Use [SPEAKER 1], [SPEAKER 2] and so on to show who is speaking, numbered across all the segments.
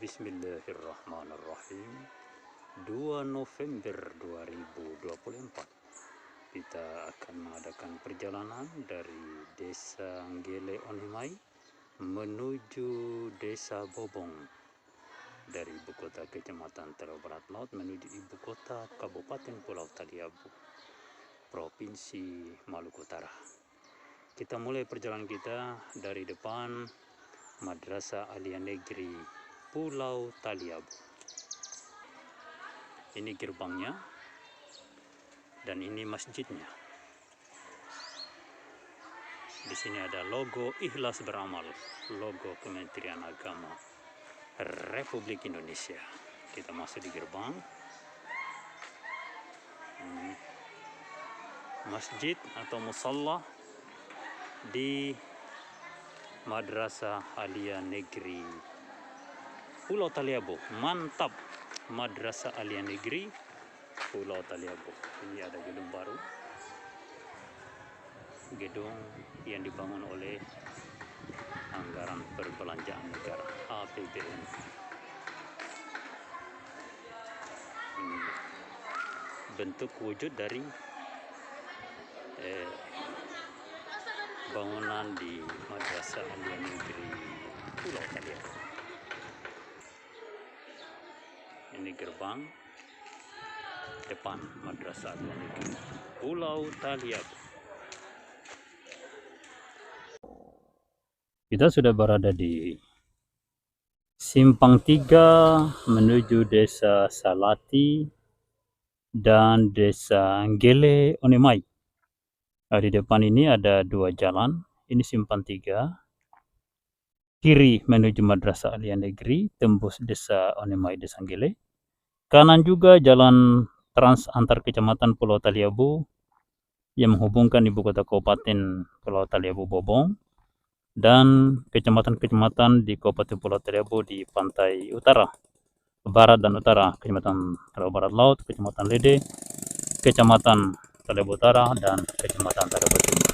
[SPEAKER 1] Bismillahirrahmanirrahim. 2 November 2024 kita akan mengadakan perjalanan dari Desa Nggele Onemai menuju Desa Bobong, dari ibu kota Kecamatan Teluk Barat Laut menuju ibu kota Kabupaten Pulau Taliabu, Provinsi Maluku Utara. Kita mulai perjalanan kita dari depan Madrasah Aliyah Negeri Pulau Taliabu. Ini gerbangnya dan ini masjidnya. Di sini ada logo Ikhlas Beramal, logo Kementerian Agama Republik Indonesia. Kita masuk di gerbang. Masjid atau musalla di Madrasah Aliyah Negeri Pulau Taliabu. Mantap, Madrasah Aliyah Negeri Pulau Taliabu. Ini ada gedung baru, gedung yang dibangun oleh anggaran perbelanjaan negara APBN. Ini bentuk wujud dari bangunan di Madrasah Aliyah Negeri Pulau Taliabu. Ini gerbang depan Madrasah Aliyah Negeri Pulau Taliabu. Kita sudah berada di Simpang 3 menuju Desa Salati dan Desa Nggele Onemai. Di depan ini ada 2 jalan. Ini Simpang 3. Kiri menuju Madrasah Aliyah Negeri, tembus Desa Onemai, Desa Nggele. Kanan juga jalan trans antar kecamatan Pulau Taliabu yang menghubungkan ibu kota Kabupaten Pulau Taliabu Bobong dan kecamatan-kecamatan di Kabupaten Pulau Taliabu di pantai utara, barat dan utara, Kecamatan Teluk Barat Laut, Kecamatan Lede, Kecamatan Taliabu Utara, dan Kecamatan Taliabu Timur.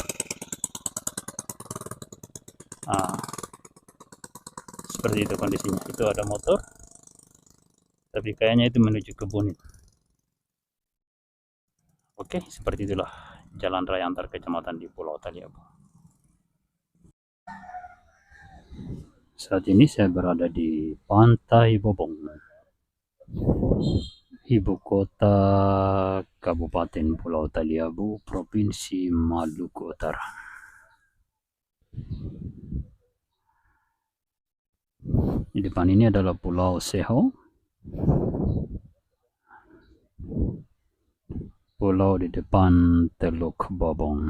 [SPEAKER 1] Seperti itu kondisinya. Itu ada motor, tapi kayaknya itu menuju kebun. Oke, seperti itulah jalan raya antar kecamatan di Pulau Taliabu. Saat ini saya berada di Pantai Bobong, ibu kota Kabupaten Pulau Taliabu, Provinsi Maluku Utara. Di depan ini adalah Pulau Seho, pulau di depan Teluk Bobong.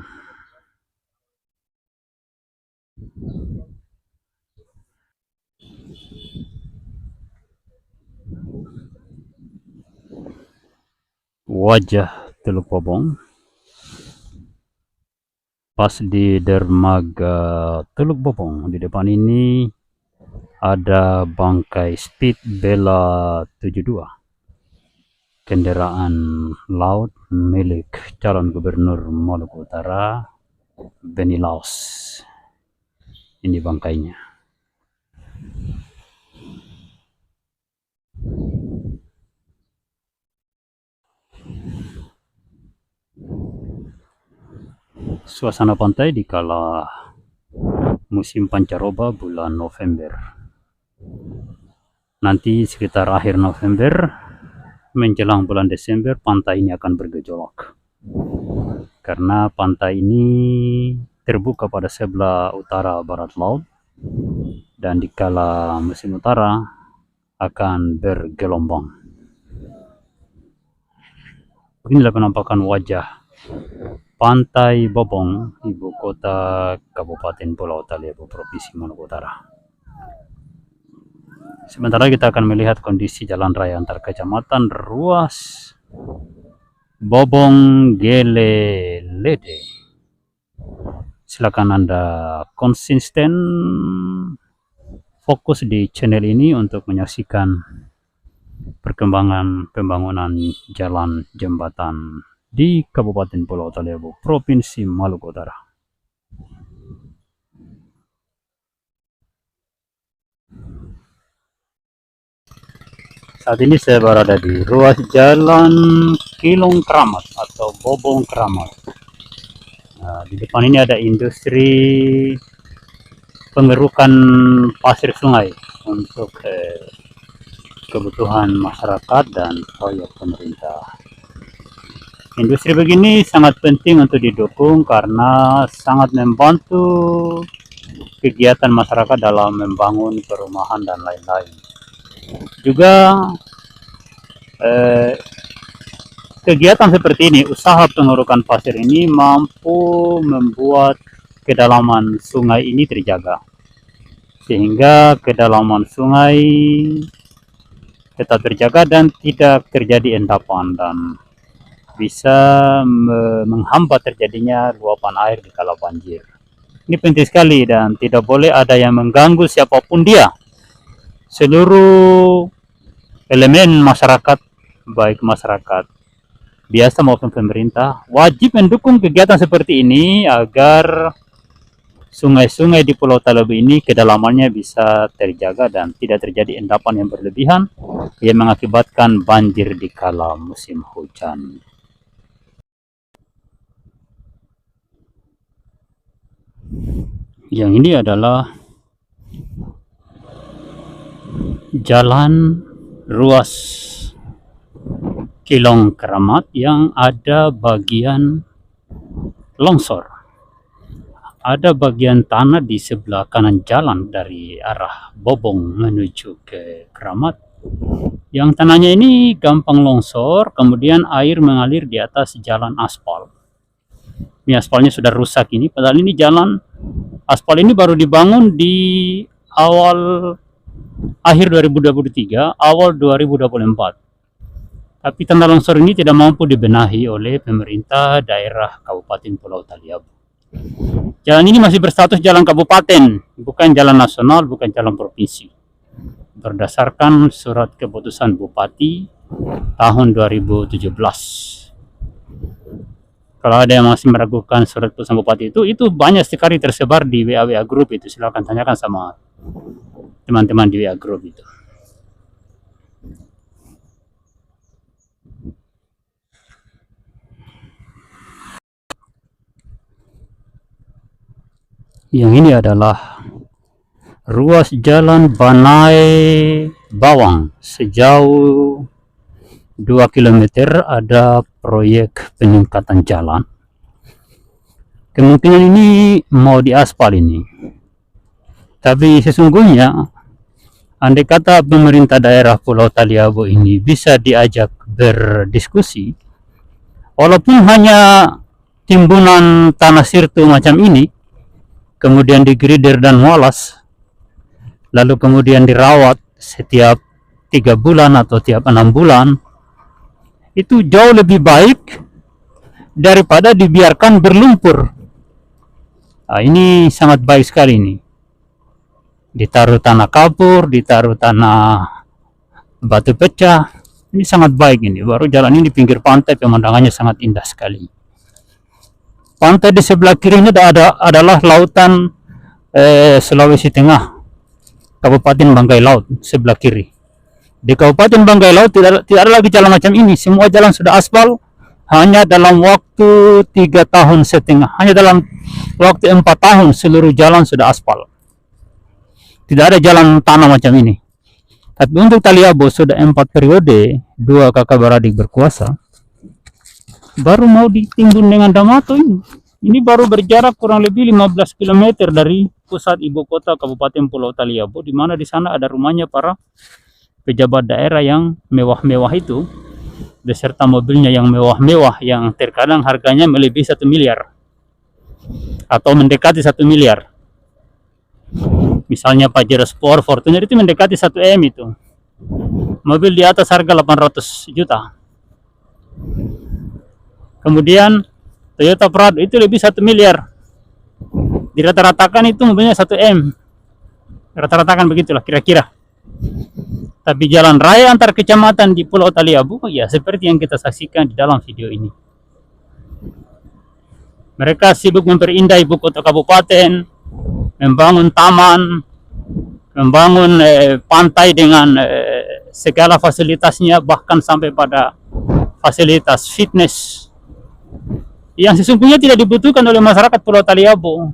[SPEAKER 1] Wajah Teluk Bobong pas di dermaga Teluk Bobong. Di depan ini ada bangkai Speed Bella 72, kendaraan laut milik calon gubernur Maluku Utara Beni Laos. Ini bangkainya. Suasana pantai di kala musim pancaroba bulan November. Nanti sekitar akhir November menjelang bulan Desember, pantai ini akan bergejolak karena pantai ini terbuka pada sebelah utara barat laut, dan di kala musim utara akan bergelombang. Inilah penampakan wajah Pantai Bobong, ibu kota Kabupaten Pulau Taliabu, Provinsi Maluku Utara. Sementara kita akan melihat kondisi jalan raya antar kecamatan ruas Bobong Nggele Lede. Silakan Anda konsisten fokus di channel ini untuk menyaksikan perkembangan pembangunan jalan jembatan di Kabupaten Pulau Taliabu, Provinsi Maluku Utara. Saat ini saya berada di ruas jalan Kilong Kramat atau Bobong Kramat. Nah, di depan ini ada industri pengerukan pasir sungai untuk kebutuhan masyarakat dan proyek pemerintah. Industri begini sangat penting untuk didukung karena sangat membantu kegiatan masyarakat dalam membangun perumahan dan lain-lain. Juga kegiatan seperti ini, usaha pengerukan pasir ini mampu membuat kedalaman sungai ini terjaga, sehingga kedalaman sungai tetap terjaga dan tidak terjadi endapan dan bisa menghambat terjadinya luapan air di kala banjir. Ini penting sekali dan tidak boleh ada yang mengganggu siapapun dia. Seluruh elemen masyarakat, baik masyarakat biasa maupun pemerintah, wajib mendukung kegiatan seperti ini agar sungai-sungai di Pulau Talabu ini kedalamannya bisa terjaga dan tidak terjadi endapan yang berlebihan yang mengakibatkan banjir di kala musim hujan. Yang ini adalah jalan ruas Kilong Kramat yang ada bagian longsor. Ada bagian tanah di sebelah kanan jalan dari arah Bobong menuju ke Kramat. Yang tanahnya ini gampang longsor, kemudian air mengalir di atas jalan aspal. Ini aspalnya sudah rusak ini, padahal ini jalan aspal ini baru dibangun di akhir 2023, awal 2024. Tapi tanah longsor ini tidak mampu dibenahi oleh pemerintah daerah Kabupaten Pulau Taliabu. Jalan ini masih berstatus jalan kabupaten, bukan jalan nasional, bukan jalan provinsi. Berdasarkan surat keputusan Bupati tahun 2017. Kalau ada yang masih meragukan surat keputusan Bupati itu banyak sekali tersebar di WA Group itu. Silakan tanyakan sama teman-teman di WA Group itu. Yang ini adalah ruas jalan Banai Bawang. Sejauh 2 km ada proyek peningkatan jalan. Kemungkinan ini mau diaspal ini. Tapi sesungguhnya andai kata pemerintah daerah Pulau Taliabu ini bisa diajak berdiskusi, walaupun hanya timbunan tanah sirtu macam ini, kemudian digrider dan walas, lalu kemudian dirawat setiap 3 bulan atau tiap 6 bulan, itu jauh lebih baik daripada dibiarkan berlumpur. Nah, ini sangat baik sekali ini. Ditaruh tanah kapur, ditaruh tanah batu pecah, ini sangat baik ini. Baru jalan ini di pinggir pantai, pemandangannya sangat indah sekali. Pantai di sebelah kirinya adalah lautan Sulawesi Tengah, Kabupaten Banggai Laut sebelah kiri. Di Kabupaten Banggai Laut tidak ada lagi jalan macam ini. Semua jalan sudah aspal, hanya dalam waktu 3,5 tahun, hanya dalam waktu 4 tahun seluruh jalan sudah aspal. Tidak ada jalan tanah macam ini. Tapi untuk Taliabu sudah 4 periode, 2 kakak beradik berkuasa, baru mau ditimbun dengan Damato ini. Ini baru berjarak kurang lebih 15 km dari pusat ibu kota Kabupaten Pulau Taliabu, di mana di sana ada rumahnya para pejabat daerah yang mewah-mewah itu, beserta mobilnya yang mewah-mewah, yang terkadang harganya melebihi 1 miliar atau mendekati 1 miliar. Misalnya Pajero Sport, Fortuner itu mendekati 1 M itu. Mobil di atas harga 800 juta. Kemudian Toyota Prado itu lebih 1 miliar. Dirata-ratakan itu mobilnya 1 M. Rata-ratakan begitulah kira-kira. Tapi jalan raya antar kecamatan di Pulau Taliabu, ya seperti yang kita saksikan di dalam video ini. Mereka sibuk memperindah ibu kota kabupaten, membangun taman, membangun pantai dengan segala fasilitasnya, bahkan sampai pada fasilitas fitness yang sesungguhnya tidak dibutuhkan oleh masyarakat Pulau Taliabu.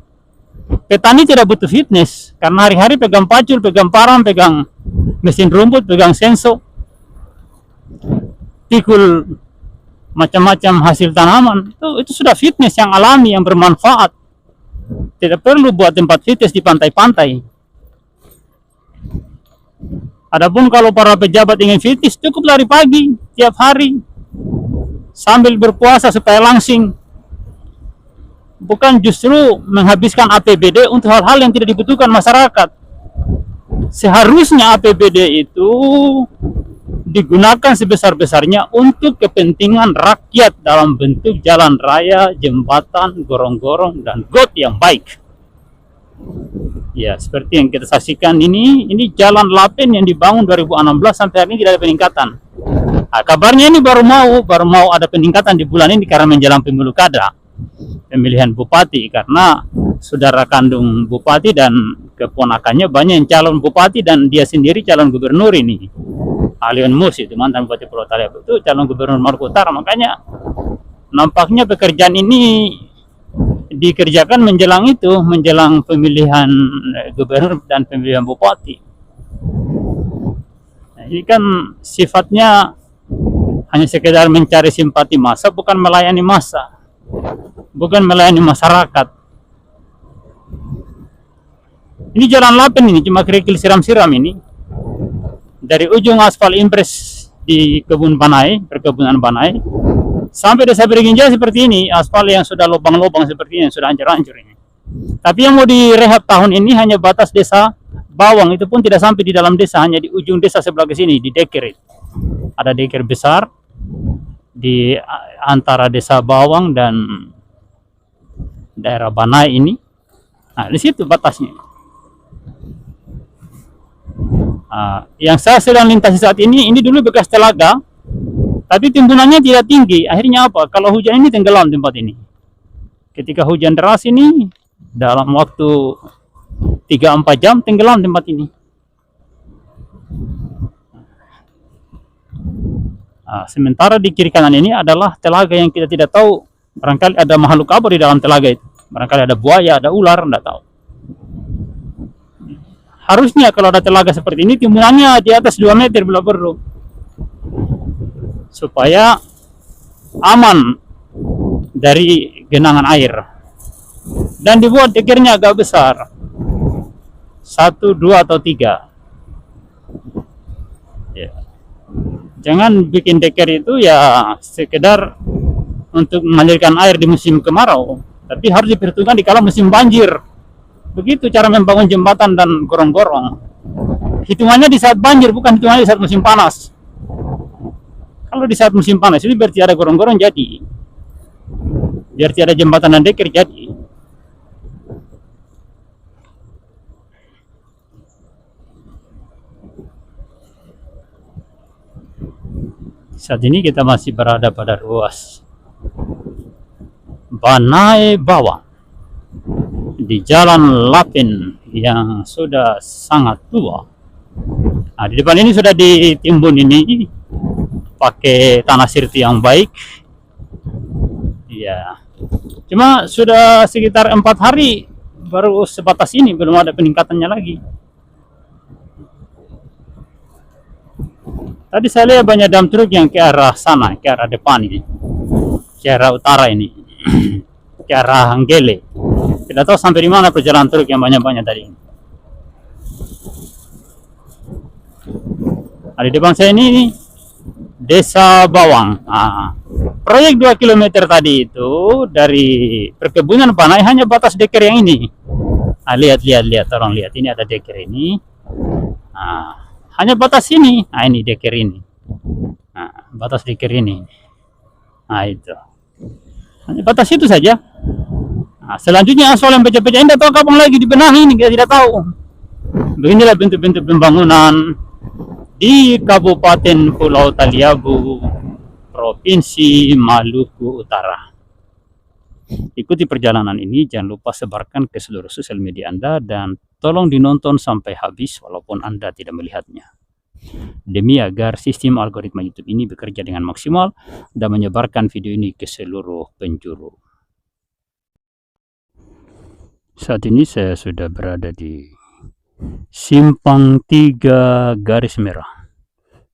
[SPEAKER 1] Petani tidak butuh fitness karena hari-hari pegang pacul, pegang parang, pegang mesin rumput, pegang senso, pikul macam-macam hasil tanaman. Itu sudah fitness yang alami, yang bermanfaat. Tidak perlu buat tempat fitness di pantai-pantai. Adapun kalau para pejabat ingin fitness, cukup lari pagi tiap hari sambil berpuasa supaya langsing. Bukan justru menghabiskan APBD untuk hal-hal yang tidak dibutuhkan masyarakat. Seharusnya APBD itu digunakan sebesar-besarnya untuk kepentingan rakyat dalam bentuk jalan raya, jembatan, gorong-gorong, dan got yang baik. Ya, seperti yang kita saksikan ini jalan Lapen yang dibangun 2016 sampai hari ini tidak ada peningkatan. Nah, kabarnya ini baru mau ada peningkatan di bulan ini karena menjelang pemilu kada, pemilihan bupati, karena saudara kandung bupati dan keponakannya banyak yang calon bupati dan dia sendiri calon gubernur ini. Alion Mus itu mantan bupati Pulau Taliabu itu calon gubernur Maluku Utara, makanya nampaknya pekerjaan ini dikerjakan menjelang pemilihan gubernur dan pemilihan bupati. Nah, ini kan sifatnya hanya sekedar mencari simpati massa, bukan melayani massa, bukan melayani masyarakat. Ini jalan Lapen ini cuma kerikil siram-siram ini. Dari ujung aspal impres di kebun Banai, perkebunan Banai, sampai desa Beringinja seperti ini, aspal yang sudah lubang-lubang seperti ini, yang sudah hancur-hancur ini. Tapi yang mau direhab tahun ini hanya batas desa Bawang, itu pun tidak sampai di dalam desa, hanya di ujung desa sebelah ke sini, di deker. Ada deker besar di antara desa Bawang dan daerah Banai ini. Nah, di situ batasnya. Yang saya sedang lintasi saat ini dulu bekas telaga, tapi timbunannya tidak tinggi. Akhirnya apa? Kalau hujan ini tenggelam tempat ini. Ketika hujan deras ini, dalam waktu 3-4 jam tenggelam tempat ini. Sementara di kiri kanan ini adalah telaga yang kita tidak tahu. Barangkali ada makhluk apa di dalam telaga itu. Barangkali ada buaya, ada ular, tidak tahu. Harusnya kalau ada telaga seperti ini timbunannya di atas 2 meter bila perlu, supaya aman dari genangan air. Dan dibuat dekernya agak besar, 1, 2, atau 3. Ya. Jangan bikin deker itu ya sekedar untuk mengalirkan air di musim kemarau, tapi harus diperhitungkan di kala musim banjir. Begitu cara membangun jembatan dan gorong-gorong. Hitungannya di saat banjir, bukan hitungannya di saat musim panas. Kalau di saat musim panas itu berarti ada gorong-gorong jadi. Berarti ada jembatan dan deker jadi. Saat ini kita masih berada pada ruas Banai Bawang di jalan Lapen yang sudah sangat tua. Nah, di depan ini sudah ditimbun ini pakai tanah sirti yang baik. Ya, cuma sudah sekitar 4 hari baru sebatas ini, belum ada peningkatannya lagi. Tadi saya lihat banyak dump truk yang ke arah sana, ke arah depan ini, ke arah utara ini, ke arah Hanggele. Tidak tahu sampai di mana perjalanan truk yang banyak-banyak tadi. Nah, di depan saya ini Desa Bawang. Proyek 2 km tadi itu dari perkebunan Banai hanya batas deker yang ini. Lihat, tolong lihat. Ini ada deker ini. Hanya batas ini. Ini deker ini. Batas deker ini. Itu. Hanya batas itu saja. Selanjutnya aspal yang pecah-pecah ini tidak tahu kapan lagi dibenahi, ini kita tidak tahu. Beginilah bentuk-bentuk pembangunan di Kabupaten Pulau Taliabu, Provinsi Maluku Utara. Ikuti perjalanan ini, jangan lupa sebarkan ke seluruh sosial media Anda dan tolong dinonton sampai habis walaupun Anda tidak melihatnya. demi agar sistem algoritma YouTube ini bekerja dengan maksimal dan menyebarkan video ini ke seluruh penjuru. Saat ini saya sudah berada di Simpang 3 garis merah.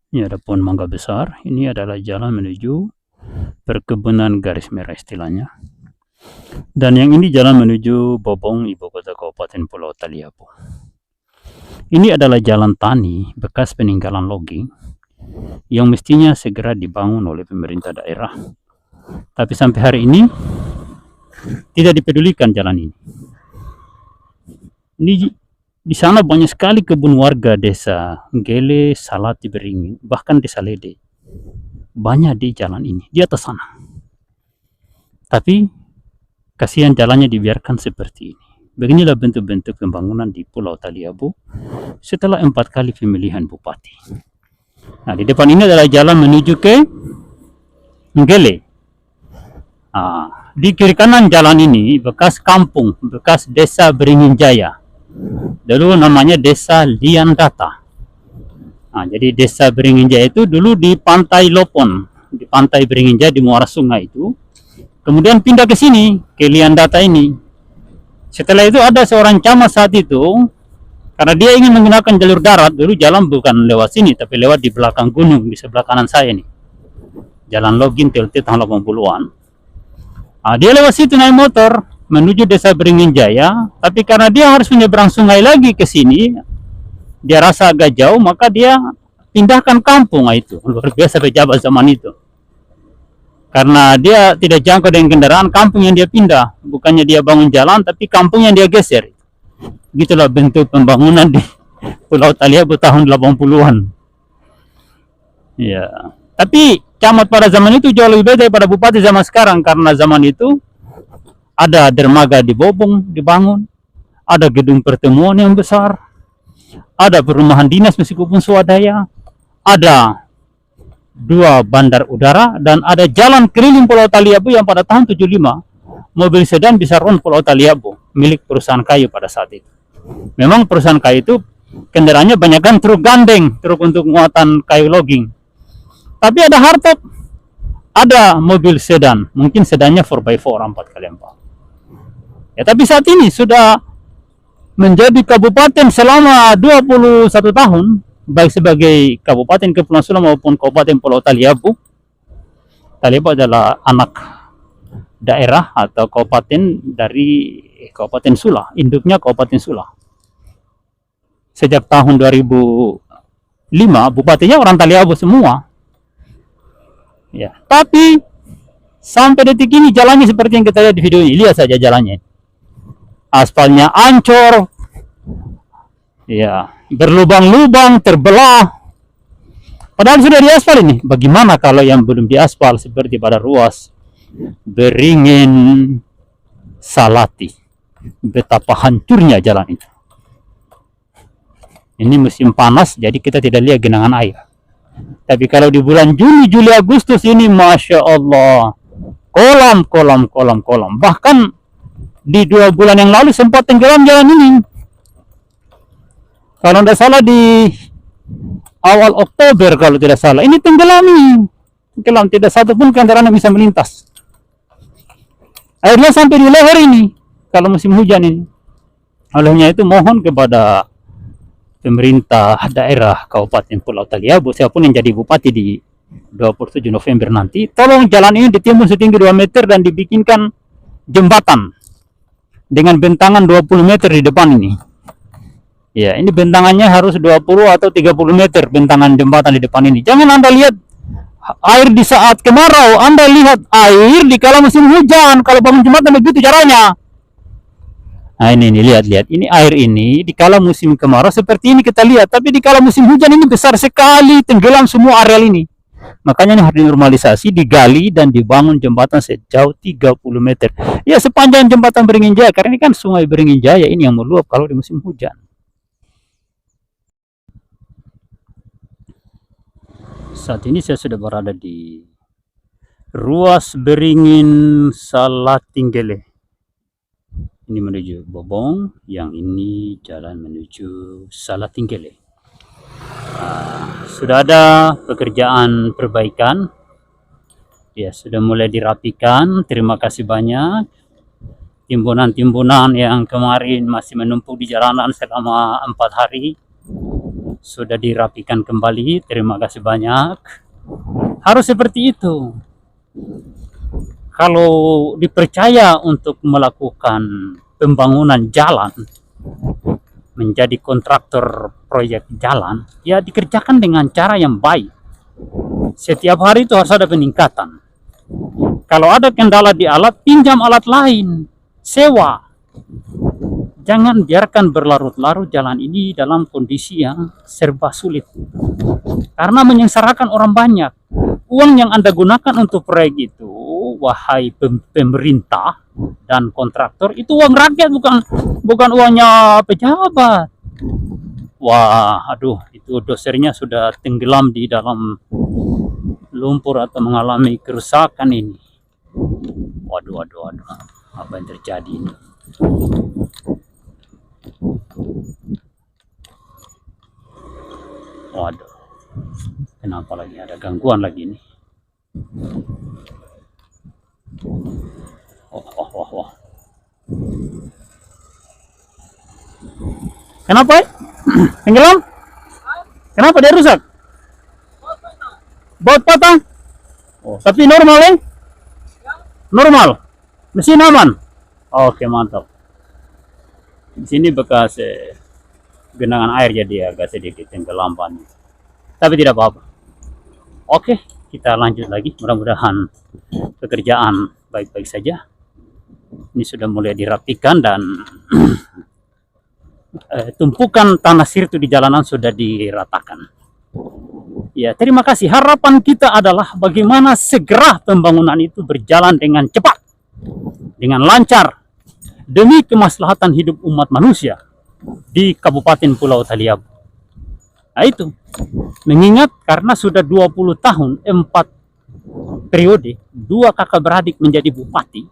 [SPEAKER 1] Ini ada pohon mangga besar. Ini adalah jalan menuju perkebunan garis merah istilahnya. Dan yang ini jalan menuju Bobong, ibu kota Kabupaten Pulau Taliabu. Ini adalah jalan tani bekas peninggalan logging yang mestinya segera dibangun oleh pemerintah daerah. Tapi sampai hari ini tidak dipedulikan jalan ini. Di sana banyak sekali kebun warga desa Gele, Salati, Beringin, bahkan desa Lede. Banyak di jalan ini, di atas sana. Tapi kasihan jalannya dibiarkan seperti ini. Beginilah bentuk-bentuk pembangunan di Pulau Taliabu setelah 4 kali pemilihan bupati. Nah, di depan ini adalah jalan menuju ke Gele. Di kiri kanan jalan ini bekas kampung, bekas desa Beringin Jaya. Dulu namanya desa Liandata. Jadi desa Beringin Jaya itu dulu di pantai Lopon, di pantai Beringin Jaya di muara sungai itu. Kemudian pindah ke sini, ke Liandata ini. Setelah itu ada seorang camat saat itu, karena dia ingin menggunakan jalur darat, dulu jalan bukan lewat sini, tapi lewat di belakang gunung, di sebelah kanan saya nih. Jalan login TLT tahun 80-an. Dia lewat situ naik motor, menuju desa Beringin Jaya, tapi karena dia harus menyeberang sungai lagi ke sini, dia rasa agak jauh, maka dia pindahkan kampung itu. Luar biasa pejabat zaman itu. Karena dia tidak jangkau dengan kendaraan, kampung yang dia pindah. Bukannya dia bangun jalan, tapi kampung yang dia geser. Gitulah bentuk pembangunan di Pulau Taliabu tahun 80-an. Ya. Tapi camat pada zaman itu jauh lebih beda daripada bupati zaman sekarang. Karena zaman itu ada dermaga di Bobong dibangun, ada gedung pertemuan yang besar, ada perumahan dinas meskipun swadaya, ada 2 bandar udara, dan ada jalan keliling Pulau Taliabu yang pada tahun 75 mobil sedan bisa run Pulau Taliabu milik perusahaan kayu pada saat itu. Memang perusahaan kayu itu kendaraannya banyak kan truk gandeng, truk untuk muatan kayu logging. Tapi ada hardtop, ada mobil sedan, mungkin sedannya 4x4, 4x4. Ya, tapi saat ini sudah menjadi kabupaten selama 21 tahun, baik sebagai Kabupaten Kepulauan Sula maupun Kabupaten Pulau Taliabu. Taliabu adalah anak daerah atau kabupaten dari Kabupaten Sula, induknya Kabupaten Sula. Sejak tahun 2005, bupatinya orang Taliabu semua. Ya, tapi sampai detik ini jalannya seperti yang kita lihat di video ini. Lihat saja jalannya. Aspalnya ancur, ya, berlubang-lubang, terbelah. Padahal sudah diaspal ini. Bagaimana kalau yang belum diaspal seperti pada ruas Beringin Salati? Betapa hancurnya jalan itu. Ini musim panas, jadi kita tidak lihat genangan air. Tapi kalau di bulan Juni, Juli, Agustus ini, Masya Allah, kolam. Bahkan di 2 bulan yang lalu sempat tenggelam jalan ini. Kalau tidak salah di awal Oktober kalau tidak salah, ini tenggelam, tidak satu pun kendaraan yang bisa melintas. Airnya sampai di leher ini kalau musim hujan ini. Olehnya itu mohon kepada pemerintah daerah Kabupaten Pulau Taliabu, siapapun yang jadi bupati di 27 November nanti, tolong jalan ini ditimbun setinggi 2 meter dan dibikinkan jembatan dengan bentangan 20 meter di depan ini. Ya, ini bentangannya harus 20 atau 30 meter bentangan jembatan di depan ini. Jangan Anda lihat air di saat kemarau, Anda lihat air di kala musim hujan. Kalau bangun jembatan begitu caranya. Nah, ini lihat. Ini air ini di kala musim kemarau seperti ini kita lihat, tapi di kala musim hujan ini besar sekali, tenggelam semua areal ini. Makanya ini harus dinormalisasi, digali dan dibangun jembatan sejauh 30 meter. Ya, sepanjang jembatan Beringin Jaya, karena ini kan sungai Beringin Jaya ini yang meluap kalau di musim hujan. Saat ini saya sudah berada di ruas Beringin Salatinggele. Ini menuju Bobong, yang ini jalan menuju Salatinggele. sudah ada pekerjaan perbaikan. Ya, sudah mulai dirapikan. Terima kasih banyak. Timbunan-timbunan yang kemarin masih menumpuk di jalanan selama 4 hari sudah dirapikan kembali. Terima kasih banyak. Harus seperti itu. Kalau dipercaya untuk melakukan pembangunan jalan, menjadi kontraktor proyek jalan, ya dikerjakan dengan cara yang baik. Setiap hari itu harus ada peningkatan. Kalau ada kendala di alat, pinjam alat lain, sewa. Jangan biarkan berlarut-larut jalan ini dalam kondisi yang serba sulit. Karena menyengsarakan orang banyak. Uang yang Anda gunakan untuk proyek itu, wahai pemerintah dan kontraktor, itu uang rakyat, bukan uangnya pejabat. Wah, aduh, itu dosernya sudah tenggelam di dalam lumpur atau mengalami kerusakan ini. Waduh, apa yang terjadi ini? Waduh, kenapa lagi ada gangguan lagi ini? Wah. Kenapa? Tenggelam? Kenapa dia rusak? Baut patah? Oh, tapi normal ya? Normal. Mesin aman. Oke, mantap. Di sini bekas genangan air jadi agak sedikit tenggelam ban. Tapi tidak apa-apa. Oke, kita lanjut lagi. Mudah-mudahan pekerjaan baik-baik saja. Ini sudah mulai dirapikan dan tumpukan tanah sirtu di jalanan sudah diratakan. Ya, terima kasih. Harapan kita adalah bagaimana segera pembangunan itu berjalan dengan cepat, dengan lancar, demi kemaslahatan hidup umat manusia di Kabupaten Pulau Taliabu. Nah itu, mengingat karena sudah 20 tahun, 4 periode, 2 kakak beradik menjadi bupati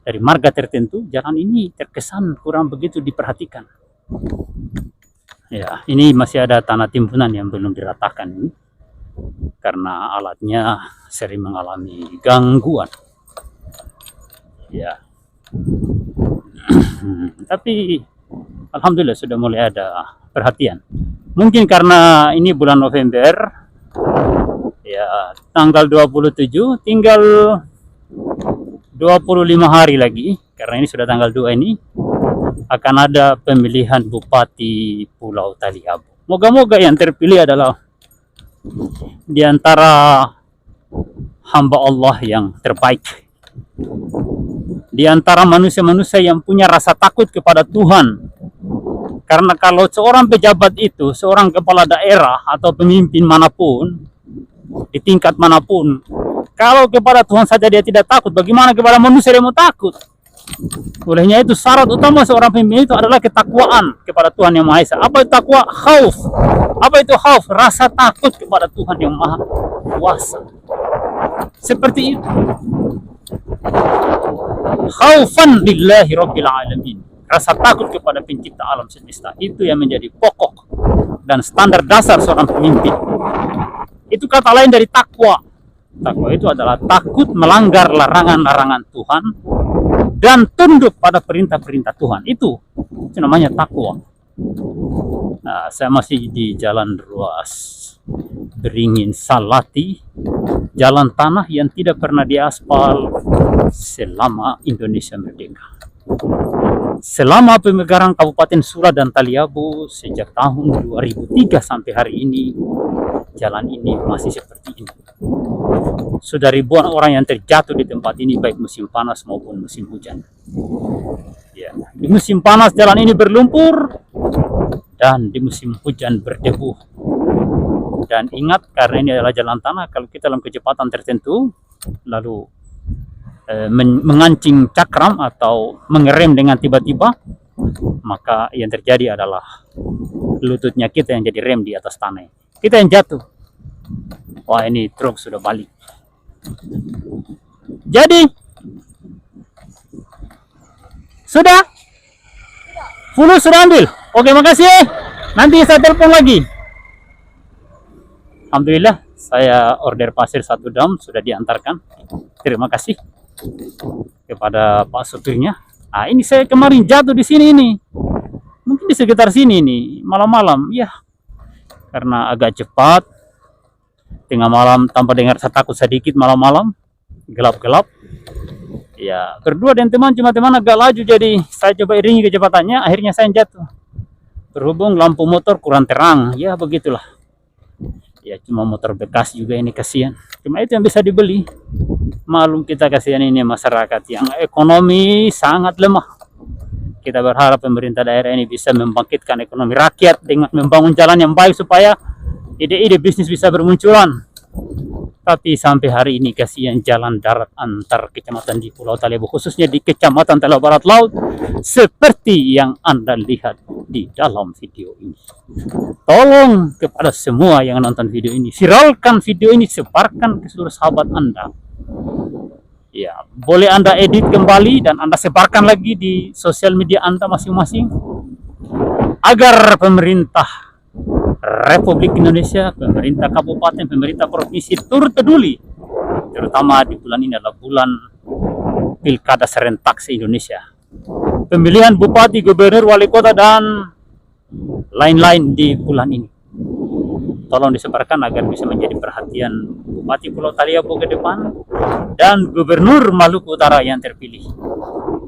[SPEAKER 1] dari marga tertentu, jalan ini terkesan kurang begitu diperhatikan. Ya, ini masih ada tanah timbunan yang belum diratakan ini, karena alatnya sering mengalami gangguan. Ya, tapi alhamdulillah sudah mulai ada perhatian. Mungkin karena ini bulan November, ya tanggal 27, tinggal 25 hari lagi, karena ini sudah tanggal 2 ini, akan ada pemilihan Bupati Pulau Taliabu. Moga-moga yang terpilih adalah di antara hamba Allah yang terbaik, di antara manusia-manusia yang punya rasa takut kepada Tuhan. Karena kalau seorang pejabat itu, seorang kepala daerah atau pemimpin manapun, di tingkat manapun, kalau kepada Tuhan saja dia tidak takut, bagaimana kepada manusia dia mau takut? Olehnya itu syarat utama seorang pemimpin itu adalah ketakwaan kepada Tuhan Yang Maha Esa. Apa itu takwa? Khauf. Apa itu khauf? Rasa takut kepada Tuhan Yang Maha Kuasa. Seperti itu. Khaufan lillahi rabbil alamin. Rasa takut kepada pencipta alam semesta. Itu yang menjadi pokok dan standar dasar seorang pemimpin. Itu kata lain dari takwa. Takwa itu adalah takut melanggar larangan-larangan Tuhan dan tunduk pada perintah-perintah Tuhan. Itu namanya takwa. Nah, saya masih di Jalan Ruas Beringin Salati, jalan tanah yang tidak pernah diaspal selama Indonesia merdeka. Selama pemegaran Kabupaten Sula dan Taliabu sejak tahun 2003 sampai hari ini, jalan ini masih seperti ini. Sudah ribuan orang yang terjatuh di tempat ini, baik musim panas maupun musim hujan. Ya, di musim panas jalan ini berlumpur dan di musim hujan berdebu. Dan ingat, karena ini adalah jalan tanah, kalau kita dalam kecepatan tertentu lalu mengancing cakram atau mengerem dengan tiba-tiba, maka yang terjadi adalah lututnya kita yang jadi rem di atas tanah. Kita yang jatuh. Wah, ini truk sudah balik. Jadi sudah? Full sudah ambil? Oke, makasih. Nanti saya telepon lagi. Alhamdulillah saya order pasir 1 dam sudah diantarkan. Terima kasih kepada Pak supirnya. Ah, ini saya kemarin jatuh di sini ini. Mungkin di sekitar sini nih, malam-malam. Ya, karena agak cepat. Tengah malam tanpa dengar saya takut sedikit malam-malam. Gelap-gelap. Ya, berdua dan teman, cuma teman agak laju jadi saya coba iringi kecepatannya, akhirnya saya jatuh. Berhubung lampu motor kurang terang, ya begitulah. Ya cuma motor bekas juga ini, kasihan. Cuma itu yang bisa dibeli. Malum kita kasihan ini masyarakat yang ekonomi sangat lemah. Kita berharap pemerintah daerah ini bisa membangkitkan ekonomi rakyat dengan membangun jalan yang baik supaya ide-ide bisnis bisa bermunculan. Tapi sampai hari ini kasihan jalan darat antar kecamatan di Pulau Taliabu, khususnya di Kecamatan Telaga Barat Laut, seperti yang Anda lihat di dalam video ini. Tolong kepada semua yang nonton video ini, viralkan video ini, sebarkan ke seluruh sahabat Anda. Ya, boleh Anda edit kembali dan Anda sebarkan lagi di sosial media Anda masing-masing agar pemerintah Republik Indonesia, pemerintah kabupaten, pemerintah provinsi turut peduli, terutama di bulan ini adalah bulan pilkada serentak se-Indonesia. Pemilihan bupati, gubernur, wali kota, dan lain-lain di bulan ini. Tolong disebarkan agar bisa menjadi perhatian Bupati Pulau Taliabu ke depan dan Gubernur Maluku Utara yang terpilih,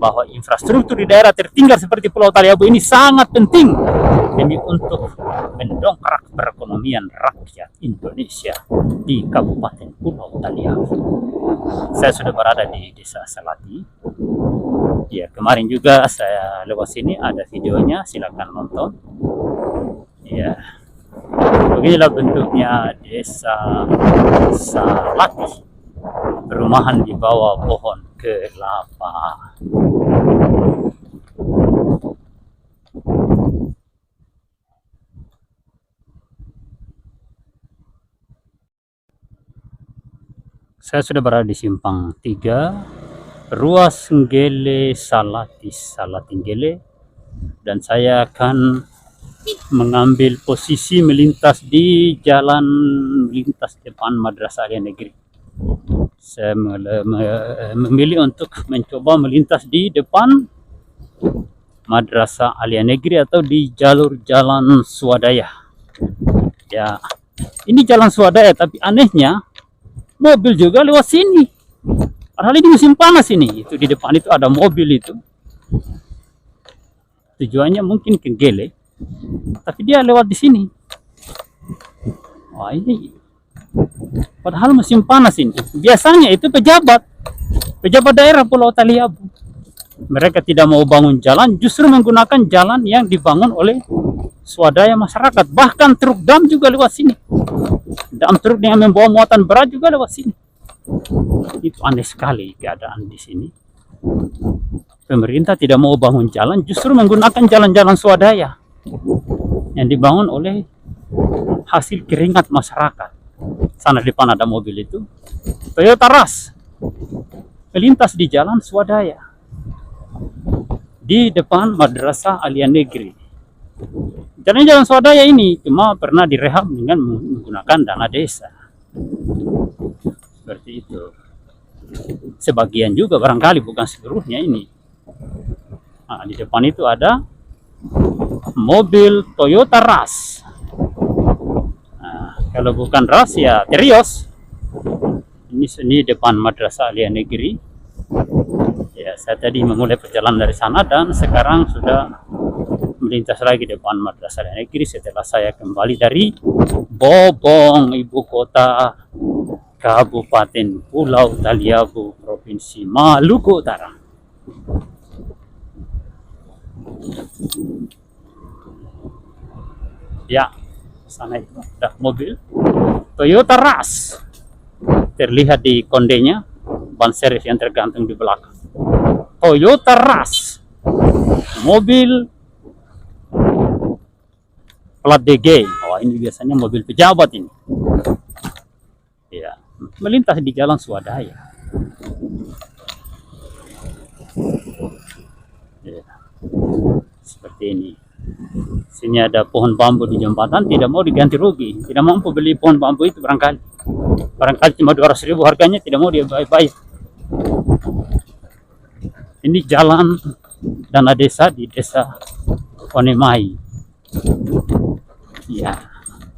[SPEAKER 1] bahwa infrastruktur di daerah tertinggal seperti Pulau Taliabu ini sangat penting demi untuk mendongkrak perekonomian rakyat Indonesia di Kabupaten Pulau Taliabu. Saya sudah berada di Desa Salati. Ya, kemarin juga saya lewat sini, ada videonya, silakan nonton. Ya, beginilah bentuknya Desa Salati, perumahan di bawah pohon kelapa. Saya sudah berada di Simpang 3, Ruas Nggele Salati Nggele, dan saya akan mengambil posisi melintas di jalan melintas depan Madrasah Alia Negeri. Saya memilih untuk mencoba melintas di depan Madrasah Alia Negeri atau di jalur jalan swadaya. Ya, ini jalan swadaya, tapi anehnya mobil juga lewat sini. Padahal ini musim panas ini. Itu di depan itu ada mobil itu. Tujuannya mungkin ke Gele, tapi dia lewat di sini. Wah, ini padahal musim panas ini. Biasanya itu pejabat daerah Pulau Taliabu. Mereka tidak mau bangun jalan, justru menggunakan jalan yang dibangun oleh swadaya masyarakat. Bahkan truk dam juga lewat sini. Dam truk yang membawa muatan berat juga lewat sini. Itu aneh sekali keadaan di sini. Pemerintah tidak mau bangun jalan, justru menggunakan jalan-jalan swadaya yang dibangun oleh hasil keringat masyarakat. Sana di depan ada mobil itu, Toyota Rush, melintas di jalan swadaya di depan Madrasah Alia Negeri. Jalan-jalan swadaya ini cuma pernah direhab dengan menggunakan dana desa. Seperti itu. Sebagian juga barangkali, bukan seluruhnya ini. Nah, di depan itu ada mobil Toyota Rush. Nah, kalau bukan Rush ya Terios. Ini depan Madrasah Alia Negeri. Ya, saya tadi memulai perjalanan dari sana dan sekarang sudah melintas lagi depan Madrasah Alia Negeri setelah saya kembali dari Bobong, ibu kota Kabupaten Pulau Taliabu, Provinsi Maluku Utara. Ya, sana itu ada mobil Toyota Rush. Terlihat di kondenya, ban serif yang tergantung di belakang. Toyota Rush, mobil plat DG. Oh, ini biasanya mobil pejabat ini. Ya, melintas di jalan swadaya. Ya, seperti ini. Sini ada pohon bambu di jembatan, tidak mau diganti rugi, tidak mampu beli pohon bambu itu barangkali cuma 200.000 harganya, tidak mau dia bayar. Ini jalan dana desa di desa Onemai. Ya,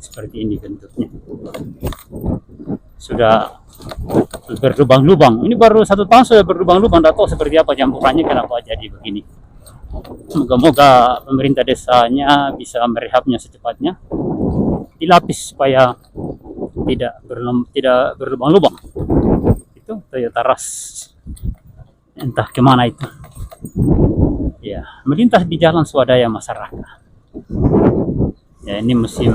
[SPEAKER 1] seperti ini bentuknya. Sudah berlubang-lubang. Ini baru 1 tahun sudah berlubang-lubang. Tidak tahu seperti apa campurannya, kenapa jadi begini. Semoga-moga pemerintah desanya bisa merehabnya secepatnya, dilapis supaya tidak berlubang-lubang. Itu Toyota Rush, entah kemana itu. Ya, melintas di jalan swadaya masyarakat. Ya, ini musim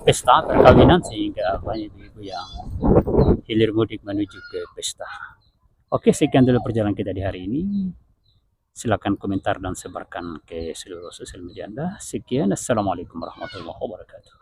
[SPEAKER 1] pesta perkawinan, sehingga banyak ibu yang hilir mudik menuju ke pesta. Oke, sekian dulu perjalanan kita di hari ini. Silakan komentar dan sebarkan ke seluruh sosial media Anda. Sekian, assalamualaikum warahmatullahi wabarakatuh.